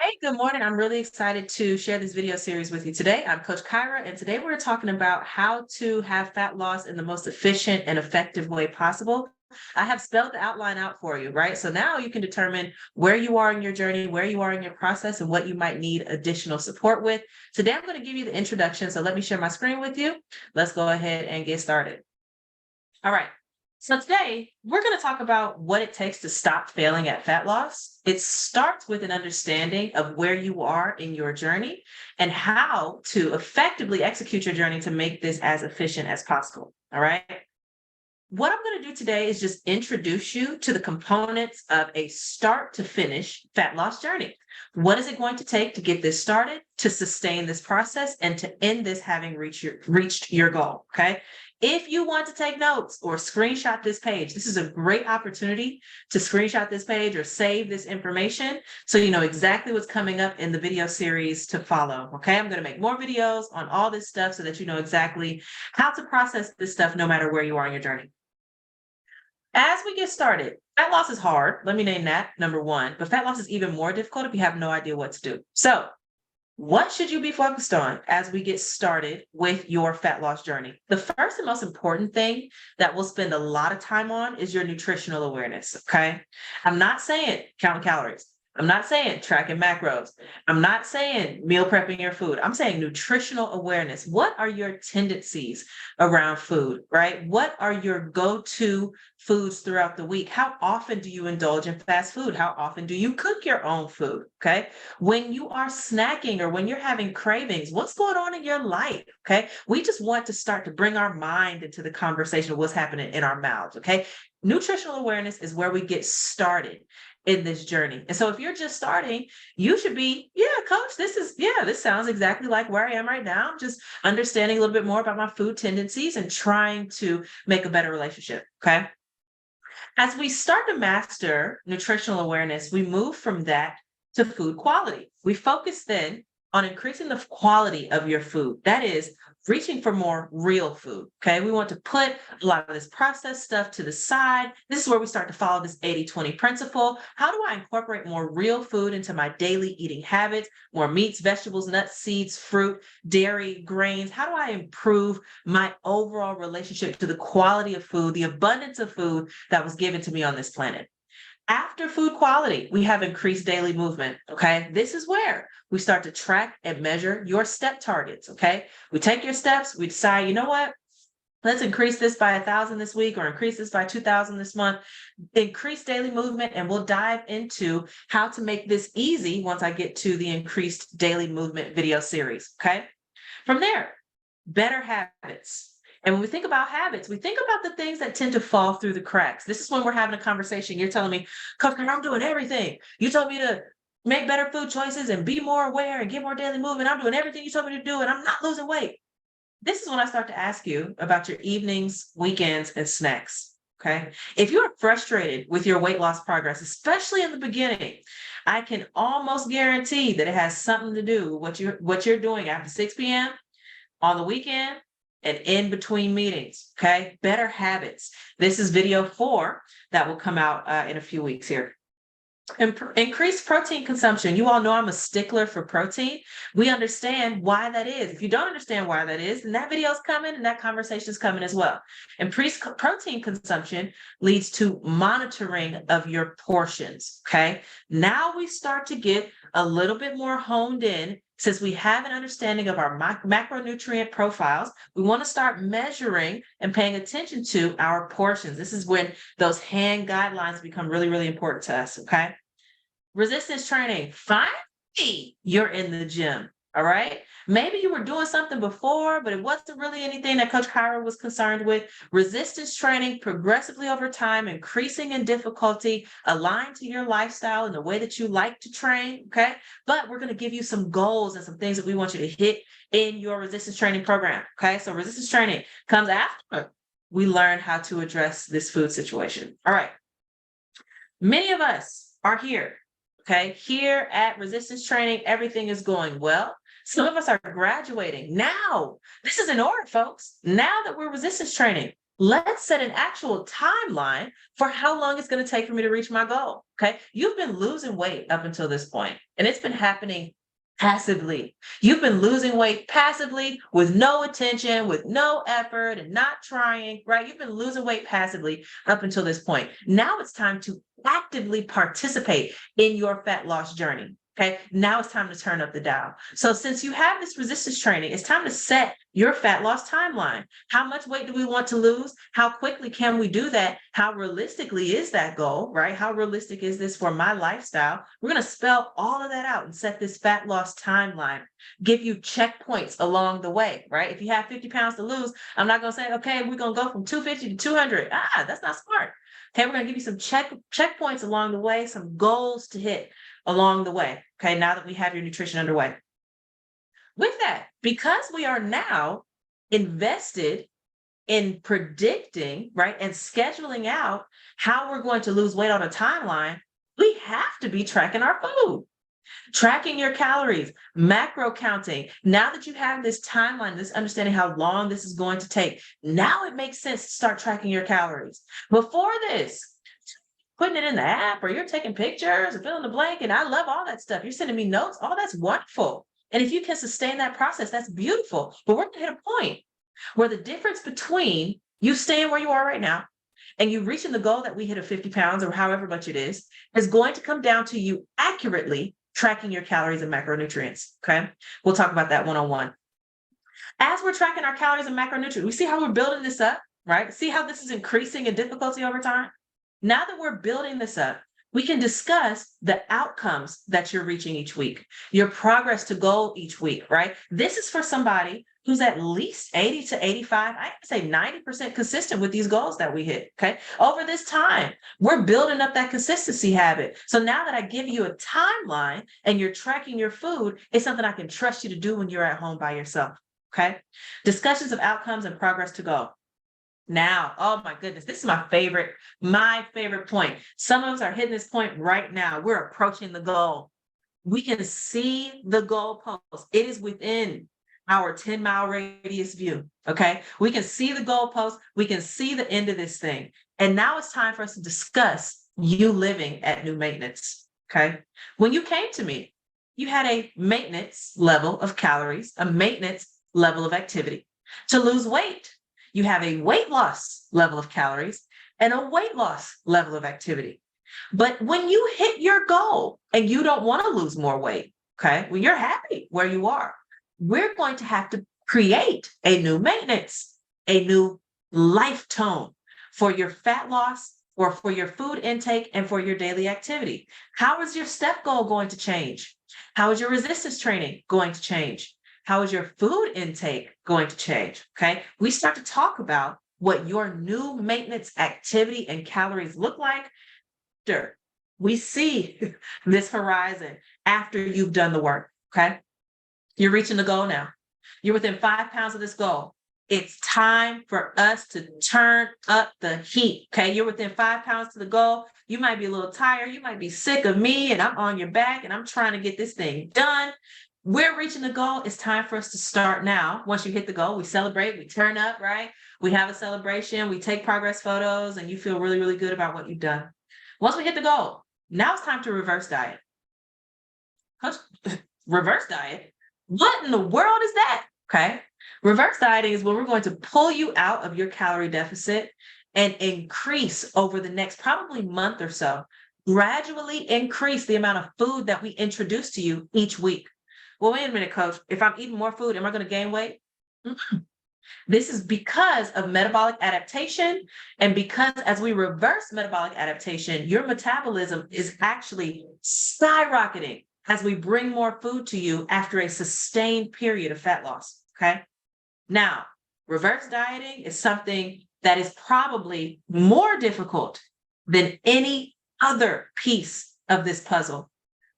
Hey, good morning. I'm really excited to share this video series with you today. I'm Coach Kyra, and today we're talking about how to have fat loss in the most efficient and effective way possible. I have spelled the outline out for you, right? So now you can determine where you are in your journey, where you are in your process, and what you might need additional support with. Today, I'm going to give you the introduction. So let me share my screen with you. Let's go ahead and get started. All right. So today we're going to talk about what it takes to stop failing at fat loss. It starts with an understanding of where you are in your journey and how to effectively execute your journey to make this as efficient as possible. All right. What I'm going to do today is just introduce you to the components of a start to finish fat loss journey. What is it going to take to get this started, to sustain this process, and to end this having reached your goal? Okay. If you want to take notes or screenshot this page, this is a great opportunity to screenshot this page or save this information so you know exactly what's coming up in the video series to follow. Okay. I'm going to make more videos on all this stuff so that you know exactly how to process this stuff no matter where you are in your journey. As we get started, fat loss is hard. Let me name that number one. But fat loss is even more difficult if you have no idea what to do. So, what should you be focused on as we get started with your fat loss journey? The first and most important thing that we'll spend a lot of time on is your nutritional awareness. Okay. I'm not saying counting calories. I'm not saying tracking macros. I'm not saying meal prepping your food. I'm saying nutritional awareness. What are your tendencies around food, right? What are your go-to foods throughout the week? How often do you indulge in fast food? How often do you cook your own food? Okay. When you are snacking or when you're having cravings, what's going on in your life? Okay. We just want to start to bring our mind into the conversation of what's happening in our mouths. Okay. Nutritional awareness is where we get started in this journey. And so if you're just starting, you should be, coach, this sounds exactly like where I am right now. Just understanding a little bit more about my food tendencies and trying to make a better relationship. Okay. As we start to master nutritional awareness, we move from that to food quality. We focus then on increasing the quality of your food. That is, reaching for more real food. Okay. We want to put a lot of this processed stuff to the side. This is where we start to follow this 80-20 principle. How do I incorporate more real food into my daily eating habits? More meats, vegetables, nuts, seeds, fruit, dairy, grains. How do I improve my overall relationship to the quality of food, the abundance of food that was given to me on this planet? After food quality, we have increased daily movement. Okay. This is where we start to track and measure your step targets. Okay. We take your steps, we decide, you know what? Let's increase this by 1,000 this week or increase this by 2,000 this month. Increase daily movement, and we'll dive into how to make this easy once I get to the increased daily movement video series. Okay. From there, better habits. And when we think about habits, we think about the things that tend to fall through the cracks. This is when we're having a conversation. You're telling me, Coach, I'm doing everything. You told me to make better food choices and be more aware and get more daily movement. I'm doing everything you told me to do, and I'm not losing weight. This is when I start to ask you about your evenings, weekends, and snacks. Okay. If you're frustrated with your weight loss progress, especially in the beginning, I can almost guarantee that it has something to do with what you're doing after 6 p.m. on the weekend and in between meetings. Okay. Better habits. This is video 4 that will come out in a few weeks here. Increased protein consumption. You all know I'm a stickler for protein. We understand why that is. If you don't understand why that is, then that video is coming and that conversation is coming as well. Increased protein consumption leads to monitoring of your portions. Okay. Now we start to get a little bit more honed in. Since we have an understanding of our macronutrient profiles, we want to start measuring and paying attention to our portions. This is when those hand guidelines become really, really important to us. Okay. Resistance training. Finally, you're in the gym. All right. Maybe you were doing something before, but it wasn't really anything that Coach Kyra was concerned with. Resistance training progressively over time, increasing in difficulty, aligned to your lifestyle and the way that you like to train. Okay. But we're going to give you some goals and some things that we want you to hit in your resistance training program. Okay. So resistance training comes after we learn how to address this food situation. All right. Many of us are here. Okay. Here at resistance training, everything is going well. Some of us are graduating now. This is in order, folks. Now that we're resistance training, let's set an actual timeline for how long it's going to take for me to reach my goal. Okay. You've been losing weight up until this point, and it's been happening passively. You've been losing weight passively with no attention, with no effort, and not trying, right? You've been losing weight passively up until this point. Now it's time to actively participate in your fat loss journey. Okay, now it's time to turn up the dial. So since you have this resistance training, it's time to set your fat loss timeline. How much weight do we want to lose? How quickly can we do that? How realistically is that goal, right? How realistic is this for my lifestyle? We're going to spell all of that out and set this fat loss timeline, give you checkpoints along the way, right? If you have 50 pounds to lose, I'm not going to say, okay, we're going to go from 250 to 200. That's not smart. Okay, we're going to give you some checkpoints along the way, some goals to hit along the way. Okay, now that we have your nutrition underway. With that, because we are now invested in predicting, right, and scheduling out how we're going to lose weight on a timeline, we have to be tracking our food, tracking your calories, macro counting. Now that you have this timeline, this understanding how long this is going to take, now it makes sense to start tracking your calories. Before this, putting it in the app, or you're taking pictures or fill in the blank, and I love all that stuff. You're sending me notes. All that's wonderful. And if you can sustain that process, that's beautiful. But we're going to hit a point where the difference between you staying where you are right now and you reaching the goal that we hit of 50 pounds or however much it is going to come down to you accurately tracking your calories and macronutrients. Okay. We'll talk about that one-on-one. As we're tracking our calories and macronutrients, we see how we're building this up, right? See how this is increasing in difficulty over time? Now that we're building this up, we can discuss the outcomes that you're reaching each week, your progress to goal each week, right? This is for somebody who's at least 80 to 85, I say 90% consistent with these goals that we hit, okay? Over this time, we're building up that consistency habit. So now that I give you a timeline and you're tracking your food, it's something I can trust you to do when you're at home by yourself, okay? Discussions of outcomes and progress to goal. Now, oh my goodness, this is my favorite point. Some of us are hitting this point right now. We're approaching the goal. We can see the goal post. It is within our 10-mile radius view, okay? We can see the goal post. We can see the end of this thing. And now it's time for us to discuss you living at new maintenance, okay? When you came to me, you had a maintenance level of calories, a maintenance level of activity. To lose weight, you have a weight loss level of calories and a weight loss level of activity. But when you hit your goal and you don't want to lose more weight, okay, when you're happy where you are, we're going to have to create a new maintenance, a new life tone for your fat loss or for your food intake and for your daily activity. How is your step goal going to change? How is your resistance training going to change? How is your food intake going to change? Okay. We start to talk about what your new maintenance activity and calories look like after we see this horizon, after you've done the work. Okay. You're reaching the goal now. You're within 5 pounds of this goal. It's time for us to turn up the heat. Okay. You're within 5 pounds to the goal. You might be a little tired. You might be sick of me and I'm on your back and I'm trying to get this thing done. We're reaching the goal. It's time for us to start now. Once you hit the goal, we celebrate, we turn up, right? We have a celebration, we take progress photos, and you feel really, really good about what you've done. Once we hit the goal, now it's time to reverse diet. Reverse diet? What in the world is that? Okay. Reverse dieting is when we're going to pull you out of your calorie deficit and increase over the next probably month or so, gradually increase the amount of food that we introduce to you each week. Well, wait a minute, coach. If I'm eating more food, am I going to gain weight? This is because of metabolic adaptation. And because as we reverse metabolic adaptation, your metabolism is actually skyrocketing as we bring more food to you after a sustained period of fat loss. Okay. Now, reverse dieting is something that is probably more difficult than any other piece of this puzzle.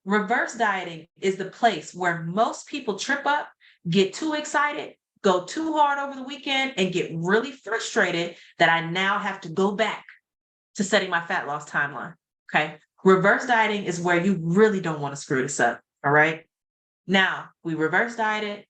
Reverse dieting is the place where most people trip up, get too excited, go too hard over the weekend, and get really frustrated that I now have to go back to setting my fat loss timeline. Okay. Reverse dieting is where you really don't want to screw this up. All right. Now we reverse dieted,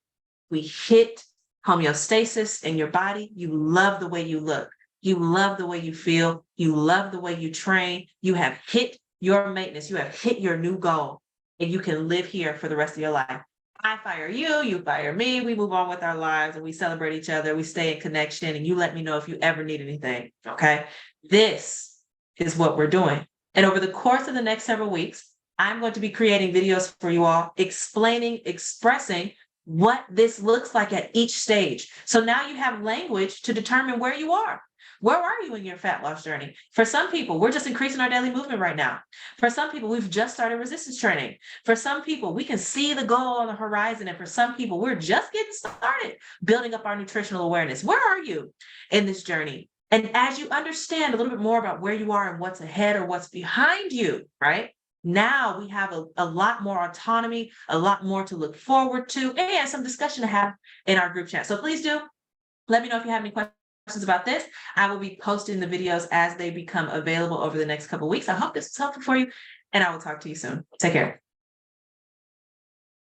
we hit homeostasis in your body. You love the way you look. you love the way you feel, you love the way you train, you have hit your maintenance, you have hit your new goal, and you can live here for the rest of your life. I fire you, you fire me, we move on with our lives and we celebrate each other, we stay in connection, and you let me know if you ever need anything. Okay. This is what we're doing. And over the course of the next several weeks, I'm going to be creating videos for you all explaining, expressing what this looks like at each stage. So now you have language to determine where you are. Where are you in your fat loss journey? For some people, we're just increasing our daily movement right now. For some people, we've just started resistance training. For some people, we can see the goal on the horizon. And for some people, we're just getting started building up our nutritional awareness. Where are you in this journey? And as you understand a little bit more about where you are and what's ahead or what's behind you, right? Now we have a lot more autonomy, a lot more to look forward to, and some discussion to have in our group chat. So please do let me know if you have any questions about this. I will be posting the videos as they become available over the next couple of weeks. I hope this was helpful for you, and I will talk to you soon. Take care.